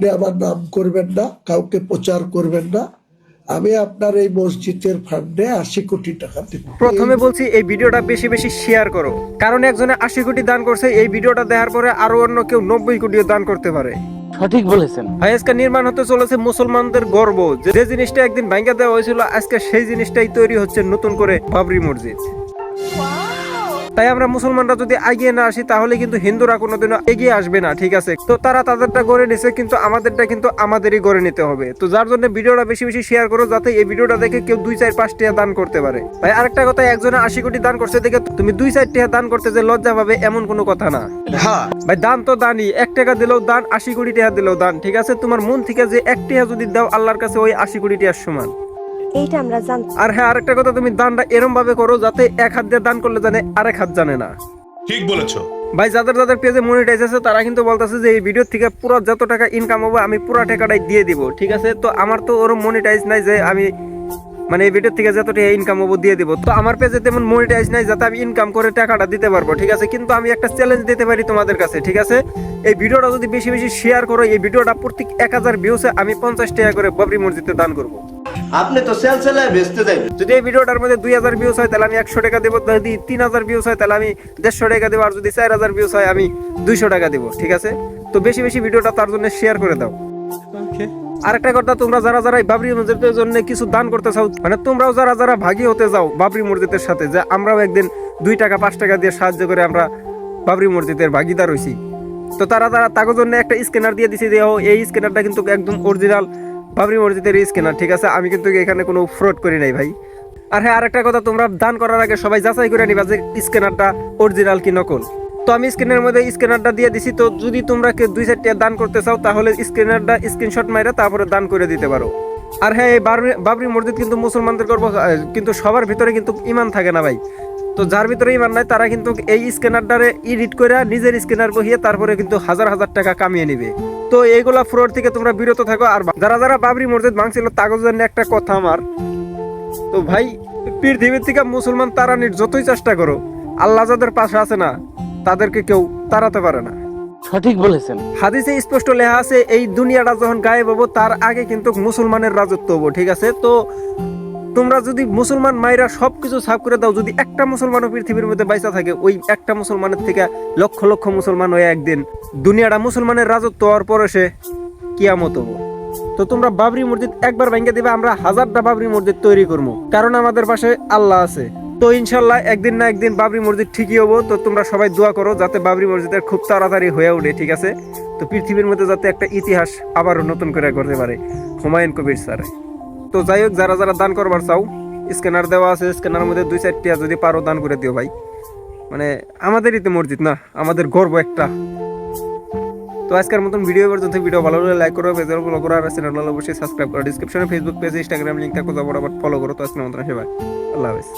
আপনি আমার নাম করবেন না, কাউকে প্রচার করবেন না। আমি আপনার এই মসজিদের ফান্ডে 80 কোটি টাকা দেব। প্রথমে বলছি এই ভিডিওটা বেশি বেশি শেয়ার করো, কারণ একজনে 80 কোটি দান করছে, এই ভিডিওটা দেখার পরে আরো অন্য কেউ 90 কোটিও দান করতে পারে। সঠিক বলেছেন ভাই আজকে নির্মাণ হতে চলেছে মুসলমানদের গর্ব, যে জিনিসটা একদিন ভাঙ্গা দেওয়া হয়েছিল আজকে সেই জিনিসটাই তৈরি হচ্ছে নতুন করে বাবরি মসজিদ। তাই আমরা মুসলমানরা যদি এগিয়ে না আসি তাহলে কিন্তু হিন্দুরা কোনোদিনও এগিয়ে আসবে না, ঠিক আছে? তো তারা তাদেরটা গড়ে নিছে, কিন্তু আমাদেরটা কিন্তু আমাদেরই গড়ে নিতে হবে। তো যার জন্য ভিডিওটা বেশি বেশি শেয়ার করো, যাতে এই ভিডিওটা দেখে কেউ 2-4-5 টাকা দান করতে পারে। ভাই আরেকটা কথা, একজনে 80 কোটি দান করছে দেখে তুমি 2-4 টাকা দান করতে যে লজ্জা পাবে এমন কোনো কথা না। ভাই দান তো দানই, 1 টাকা দিলেও দান, 80 কোটি টাকা দিলেও দান, ঠিক আছে? তোমার মন থেকে যে 1 টাকা যদি দাও আল্লাহর কাছে ওই 80 কোটি টাকার সমান। এইটা আমরা জানতাম। আর হ্যাঁ, আরেকটা কথা, তুমি দানটা এরম ভাবে করো যাতে এক হাত দিয়ে দান করলে জানে আরেক হাত জানে না। ঠিক বলেছো ভাই যাদের যাদের পেজে মনিটাইজ আছে তারা কিন্তু বলতেছে যে এই ভিডিও থেকে পুরো যত টাকা ইনকাম হবে আমি পুরো টাকাটাই দিয়ে দিব, ঠিক আছে? তো আমার তো ওরম মনিটাইজ নাই যে আমি মানে এই ভিডিও থেকে যত টাকা ইনকাম হবো দিয়ে দিব। তো আমার পেজে তেমন মনিটাইজ নাই যাতে আমি ইনকাম করে টাকাটা দিতে পারবো, ঠিক আছে? কিন্তু আমি একটা চ্যালেঞ্জ দিতে পারি তোমাদের কাছে, ঠিক আছে? এই ভিডিওটা যদি বেশি বেশি শেয়ার করো, এই ভিডিওটা প্রত্যেক 1000 ভিউসে আমি 50 টাকা করে বাবরি মসজিদে দান করবো। আপনি তো সেল সেলায় বেচতে যাবেন। যদি এই ভিডিওটার মধ্যে 2000 ভিউস হয় তাহলে আমি 100 টাকা দেবো, যদি 3000 ভিউস হয় তাহলে আমি 150 টাকা দেবো, আর যদি 4000 ভিউস হয় আমি 200 টাকা দেবো, ঠিক আছে? তো বেশি বেশি ভিডিওটা তার জন্য শেয়ার করে দাও। আরেকটা কথা, তোমরা যারা যারা এই বাবরি মসজিদের জন্য কিছু দান করতে চাও, মানে তোমরাও যারা যারা ভাগী হতে যাও বাবরি মসজিদের সাথে, যে আমরাও একদিন 2 টাকা 5 টাকা দিয়ে সাহায্য করে আমরা বাবরি মসজিদের ভাগিদার হইছি, তো তারা তারা তার জন্য একটা স্ক্যানার দিয়ে দিছি যে এই স্ক্যানারটা কিন্তু একদম অরিজিনাল বাবরি মসজিদের স্ক্যানার, ঠিক আছে? আমি কিন্তু এখানে কোনো ফ্রড করি নাই ভাই। আর হ্যাঁ, আরেকটা কথা, তোমরা দান করার আগে সবাই যাচাই করে নিবা যে স্ক্যানারটা অরিজিনাল কি নকল। তো আমি স্ক্যানের মধ্যে স্ক্যানারটা দিয়ে দিছি, তো যদি তোমরা কেউ 2-4 টাকা দান করতে চাও তাহলে স্ক্যানারটা স্ক্রিনশট মাইরা তারপরে দান করে দিতে পারো। আর হ্যাঁ, এই বাবরি মসজিদ কিন্তু মুসলমানদের গর্ব, কিন্তু সবার ভিতরে কিন্তু ইমান থাকে না ভাই। তো যার ভিতরে ইমান নাই তারা কিন্তু এই স্ক্যানারটারে এডিট করে নিজের স্ক্যানার বহিয়ে তারপরে কিন্তু হাজার হাজার টাকা কামিয়ে নিবে। তো এইগুলা ফ্রড থেকে তোমরা বিরত থাকো। আর যারা যারা বাবরি মসজিদ ভাঙছিল তাদের জন্য একটা কথা আমার, তো ভাই পৃথিবীর থেকে মুসলমান তাড়ানোর যতই চেষ্টা করো, আল্লাহ যাদের পাশে আছে না তাদেরকে কেউ তাড়াতে পারে না। সঠিক বলেছেন হাদিসে স্পষ্ট লেখা আছে এই দুনিয়াটা যখন গায়েব হবো তার আগে কিন্তু মুসলমানের রাজত্ব হবো, ঠিক আছে? তো তোমরা যদি মুসলমান মায়েরা সবকিছু সাফ করে দাও, যদি একটা মুসলমানও পৃথিবীর মধ্যে বাইসা থাকে, ওই একটা মুসলমানের থেকে লক্ষ লক্ষ মুসলমান হয়ে একদিন দুনিয়াটা মুসলমানের রাজত্ব হওয়ার পরে সে কিয়ামত হবো। তো তোমরা বাবরি মসজিদ একবার ভেঙে দিবে, আমরা 1000টা বাবরি মসজিদ তৈরি করবো, কারণ আমাদের পাশে আল্লাহ আছে। তো ইনশাল্লাহ একদিন না একদিন বাবরি মসজিদ ঠিকই হবো। তো তোমরা সবাই দোয়া করো যাতে বাবরি মসজিদের খুব তাড়াতাড়ি হয়ে ওঠে, ঠিক আছে? তো পৃথিবীর মধ্যে যাতে একটা ইতিহাস আবারও নতুন করে করতে পারে হুমায়ুন কবির স্যার। তো যাই হোক, যারা যারা দান করবার চাও স্ক্যানার দেওয়া আছে, স্ক্যানারের মধ্যে 2-4 টাকা যদি পারো দান করে দিও ভাই। মানে আমাদেরই তো মসজিদ না, আমাদের গর্ব একটা। তো আজকের মতন ভিডিও পর্যন্ত। ভিডিও ভালো লাগলে লাইক করো, পেজে ফলো করো, আর চ্যানেল অবশ্যই সাবস্ক্রাইব করো। ডিসক্রিপশনে ফেসবুক পেজ, ইনস্টাগ্রাম লিঙ্ক থাকো, যাবো আবার ফলো করো। তো আজকের মতন সবাই আল্লাহ হাফেজ।